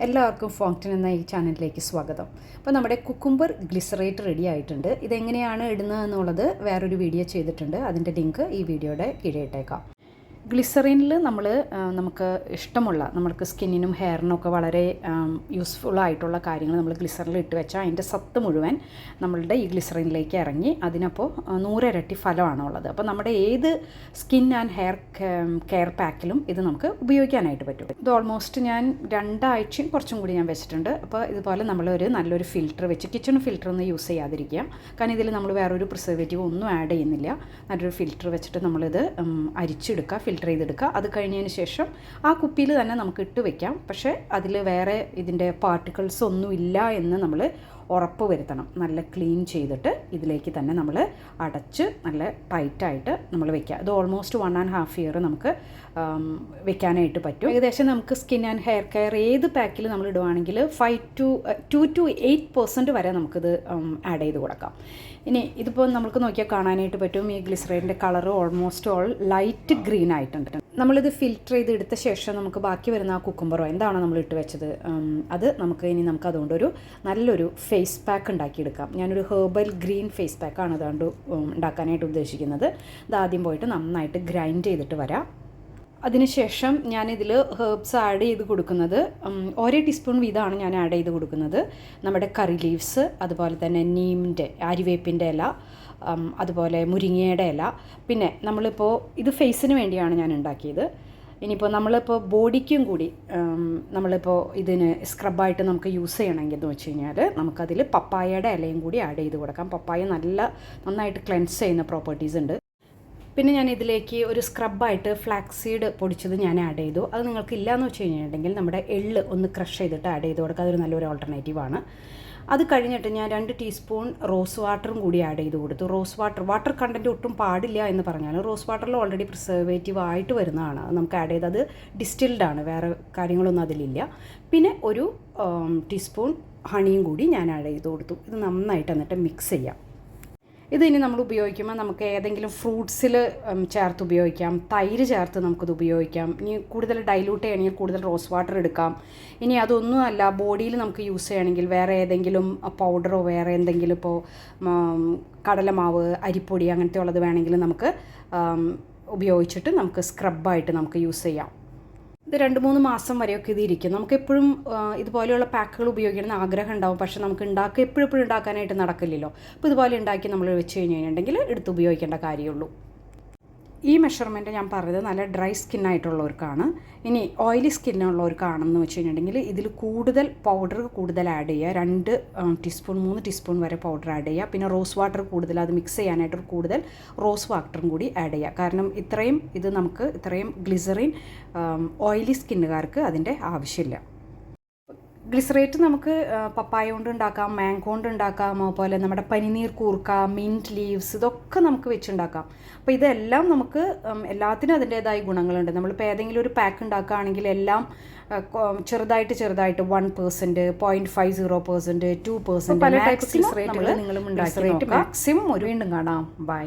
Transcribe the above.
എല്ലാവർക്കും ഫോങ്ക്ടൻ എന്ന ഈ ചാനലിലേക്ക് സ്വാഗതം. അപ്പോൾ നമ്മുടെ കുക്കുംബർ ഗ്ലിസറേറ്റ് റെഡി ആയിട്ടുണ്ട്. ഇതെങ്ങനെയാണ് ഇടുന്നത് എന്നുള്ളത് വേറൊരു വീഡിയോ ചെയ്തിട്ടുണ്ട്. അതിൻ്റെ ലിങ്ക് ഈ വീഡിയോയുടെ കീഴെ ഇട്ടേക്കാം. ഗ്ലിസറിനിൽ നമുക്ക് ഇഷ്ടമുള്ള നമ്മൾക്ക് സ്കിന്നിനും ഹെയറിനും ഒക്കെ വളരെ യൂസ്ഫുള്ളായിട്ടുള്ള കാര്യങ്ങൾ നമ്മൾ ഗ്ലിസറിനിൽ ഇട്ട് വെച്ചാൽ അതിൻ്റെ സത്ത് മുഴുവൻ നമ്മളുടെ ഈ ഗ്ലിസറിനിലേക്ക് ഇറങ്ങി അതിനപ്പോൾ 100 ഇരട്ടി ഫലമാണ് ഉള്ളത്. അപ്പോൾ നമ്മുടെ ഏത് സ്കിൻ ആൻഡ് ഹെയർ കെയർ പാക്കിലും ഇത് നമുക്ക് ഉപയോഗിക്കാനായിട്ട് പറ്റും. ഇത് ഓൾമോസ്റ്റ് ഞാൻ 2 ആഴ്ചയും കുറച്ചും കൂടി ഞാൻ വെച്ചിട്ടുണ്ട്. അപ്പോൾ ഇതുപോലെ നമ്മളൊരു നല്ലൊരു ഫിൽറ്റർ വെച്ച് കിച്ചൺ ഫിൽറ്റർ ഒന്നും യൂസ് ചെയ്യാതിരിക്കുക. കാരണം ഇതിൽ നമ്മൾ വേറൊരു പ്രിസർവേറ്റീവ് ഒന്നും ആഡ് ചെയ്യുന്നില്ല. നല്ലൊരു ഫിൽറ്റർ വെച്ചിട്ട് നമ്മളിത് അരിച്ചെടുക്കുക, ഫിൽറ്റർ ചെയ്തെടുക്കുക. അത് കഴിഞ്ഞതിന് ശേഷം ആ കുപ്പിയിൽ തന്നെ നമുക്ക് ഇട്ട് വെക്കാം. പക്ഷേ അതിൽ വേറെ ഇതിൻ്റെ പാർട്ടിക്കിൾസ് ഒന്നും ഇല്ല എന്ന് നമ്മൾ ഉറപ്പ് വരുത്തണം. നല്ല ക്ലീൻ ചെയ്തിട്ട് ഇതിലേക്ക് തന്നെ നമ്മൾ അടച്ച് നല്ല ടൈറ്റായിട്ട് നമ്മൾ വെക്കുക. ഇത് ഓൾമോസ്റ്റ് 1.5 ഇയർ നമുക്ക് വെക്കാനായിട്ട് പറ്റും. ഏകദേശം നമുക്ക് സ്കിൻ ആൻഡ് ഹെയർ കെയർ ഏത് പാക്കിൽ നമ്മൾ ഇടുവാണെങ്കിൽ 2 to 8% വരെ നമുക്കിത് ആഡ് ചെയ്ത് കൊടുക്കാം. ഇനി ഇതിപ്പോൾ നമുക്ക് നോക്കിയാൽ കാണാനായിട്ട് പറ്റും. ഈ ഗ്ലിസറൈൻ്റെ colour almost all light green ആയിട്ടുണ്ട്. നമ്മളിത് ഫിൽറ്റർ ചെയ്ത് എടുത്ത ശേഷം നമുക്ക് ബാക്കി വരുന്ന ആ കുക്കുംബറോ എന്താണ് നമ്മൾ ഇട്ട് വെച്ചത് അത് നമുക്ക് അതുകൊണ്ടൊരു നല്ലൊരു ഫേസ് പാക്ക് ഉണ്ടാക്കിയെടുക്കാം. ഞാനൊരു ഹെർബൽ ഗ്രീൻ ഫേസ് പാക്കാണ് അതുകൊണ്ട് ഉണ്ടാക്കാനായിട്ട് ഉദ്ദേശിക്കുന്നത്. ഇത് ആദ്യം പോയിട്ട് നന്നായിട്ട് ഗ്രൈൻഡ് ചെയ്തിട്ട് വരാം. അതിനുശേഷം ഞാനിതിൽ ഹെർബ്സ് ആഡ് ചെയ്ത് കൊടുക്കുന്നത് 1 ടീസ്പൂൺ വീതമാണ് ഞാൻ ആഡ് ചെയ്ത് കൊടുക്കുന്നത്. നമ്മുടെ കറി ലീവ്സ്, അതുപോലെ തന്നെ നീമിൻ്റെ ആര്യവേപ്പിൻ്റെ ഇല, അതുപോലെ മുരിങ്ങയുടെ ഇല. പിന്നെ നമ്മളിപ്പോൾ ഇത് ഫേസിന് വേണ്ടിയാണ് ഞാൻ ഉണ്ടാക്കിയത്. ഇനിയിപ്പോൾ നമ്മളിപ്പോൾ ബോഡിക്കും കൂടി നമ്മളിപ്പോൾ ഇതിന് സ്ക്രബായിട്ട് നമുക്ക് യൂസ് ചെയ്യണമെങ്കിൽ എന്ന് വെച്ച് കഴിഞ്ഞാൽ നമുക്കതിൽ പപ്പായയുടെ ഇലയും കൂടി ആഡ് ചെയ്ത് കൊടുക്കാം. പപ്പായ നന്നായിട്ട് ക്ലെൻസ് ചെയ്യുന്ന പ്രോപ്പർട്ടീസ് ഉണ്ട്. പിന്നെ ഞാൻ ഇതിലേക്ക് ഒരു സ്ക്രബായിട്ട് ഫ്ലാക്സ് സീഡ് പൊടിച്ചത് ഞാൻ ആഡ് ചെയ്തു. അത് നിങ്ങൾക്ക് ഇല്ലയെന്ന് വെച്ച് കഴിഞ്ഞിട്ടുണ്ടെങ്കിൽ നമ്മുടെ എള്ള് ഒന്ന് ക്രഷ് ചെയ്തിട്ട് ആഡ് ചെയ്ത് കൊടുക്കുക. അതൊരു നല്ലൊരു ഓൾട്ടർനേറ്റീവാണ്. അത് കഴിഞ്ഞിട്ട് ഞാൻ 2 ടീസ്പൂൺ റോസ് വാട്ടറും കൂടി ആഡ് ചെയ്ത് കൊടുത്തു. റോസ് വാട്ടർ കണ്ടൻറ്റ് ഒട്ടും പാടില്ല എന്ന് പറഞ്ഞാൽ റോസ് വാട്ടറിൽ ഓൾറെഡി പ്രിസർവേറ്റീവ് ആയിട്ട് വരുന്നതാണ്. അത് നമുക്ക് ആഡ് ചെയ്ത് അത് ഡിസ്റ്റിൽഡാണ്, വേറെ കാര്യങ്ങളൊന്നും അതിലില്ല. പിന്നെ ഒരു ടീസ്പൂൺ ഹണിയും കൂടി ഞാൻ ആഡ് ചെയ്ത് കൊടുത്തു. ഇത് നന്നായിട്ട് എന്നിട്ട് മിക്സ് ചെയ്യാം. ഇതിനി നമ്മൾ ഉപയോഗിക്കുമ്പോൾ നമുക്ക് ഏതെങ്കിലും ഫ്രൂട്ട്സിൽ ചേർത്ത് ഉപയോഗിക്കാം, തൈര് ചേർത്ത് നമുക്കിത് ഉപയോഗിക്കാം. ഇനി കൂടുതൽ ഡൈലൂട്ട് ചെയ്യണമെങ്കിൽ കൂടുതൽ റോസ് വാട്ടർ എടുക്കാം. ഇനി അതൊന്നും അല്ല, ബോഡിയിൽ നമുക്ക് യൂസ് ചെയ്യണമെങ്കിൽ വേറെ ഏതെങ്കിലും പൗഡറോ വേറെ എന്തെങ്കിലും ഇപ്പോൾ കടലമാവ്, അരിപ്പൊടി അങ്ങനത്തെ ഉള്ളത് വേണമെങ്കിൽ നമുക്ക് ഉപയോഗിച്ചിട്ട് നമുക്ക് സ്ക്രബായിട്ട് നമുക്ക് യൂസ് ചെയ്യാം. ഇത് 2-3 മാസം വരെയൊക്കെ ഇത് ഇരിക്കും. നമുക്കെപ്പോഴും ഇതുപോലെയുള്ള പാക്കുകൾ ഉപയോഗിക്കണമെന്ന് ആഗ്രഹം ഉണ്ടാവും. പക്ഷേ നമുക്ക് എപ്പോഴും ഉണ്ടാക്കാനായിട്ട് നടക്കില്ലല്ലോ. അപ്പോൾ ഇതുപോലെ ഉണ്ടാക്കി നമ്മൾ വെച്ച് കഴിഞ്ഞിട്ടുണ്ടെങ്കിൽ എടുത്ത് ഉപയോഗിക്കേണ്ട കാര്യമുള്ളൂ. ഈ മെഷർമെൻറ്റ് ഞാൻ പറഞ്ഞത് നല്ല ഡ്രൈ സ്കിന്നായിട്ടുള്ളവർക്കാണ്. ഇനി ഓയിലി സ്കിന്നുള്ളവർക്കാണെന്ന് വെച്ച് കഴിഞ്ഞിട്ടുണ്ടെങ്കിൽ ഇതിൽ കൂടുതൽ ആഡ് ചെയ്യുക. 2 ടീസ്പൂൺ 3 ടീസ്പൂൺ വരെ പൗഡർ ആഡ് ചെയ്യുക. പിന്നെ റോസ് വാട്ടർ കൂടുതൽ അത് മിക്സ് ചെയ്യാനായിട്ട് കൂടുതൽ റോസ് വാട്ടറും കൂടി ആഡ് ചെയ്യുക. കാരണം ഇത്രയും ഗ്ലിസറിൻ ഓയിലി സ്കിന്നുകാർക്ക് അതിൻ്റെ ആവശ്യമില്ല. ഗ്ലിസറേറ്റ് നമുക്ക് പപ്പായ കൊണ്ട് ഉണ്ടാക്കാം, മാംഗോ കൊണ്ട് ഉണ്ടാക്കാം, അതുപോലെ നമ്മുടെ പനിനീർ കൂർക്ക, മിൻറ്റ് ലീവ്സ്, ഇതൊക്കെ നമുക്ക് വെച്ചുണ്ടാക്കാം. അപ്പോൾ ഇതെല്ലാം നമുക്ക് എല്ലാത്തിനും അതിൻ്റേതായ ഗുണങ്ങളുണ്ട്. നമ്മളിപ്പോൾ ഏതെങ്കിലും ഒരു പാക്ക് ഉണ്ടാക്കുകയാണെങ്കിൽ എല്ലാം ചെറുതായിട്ട് 1%, 0.50%, 2% പല ടൈപ്പ് ഗ്ലിസറേറ്റുകൾ നിങ്ങളും ഉണ്ടാക്കി മാക്സിമം വീണ്ടും കാണാം. ബൈ.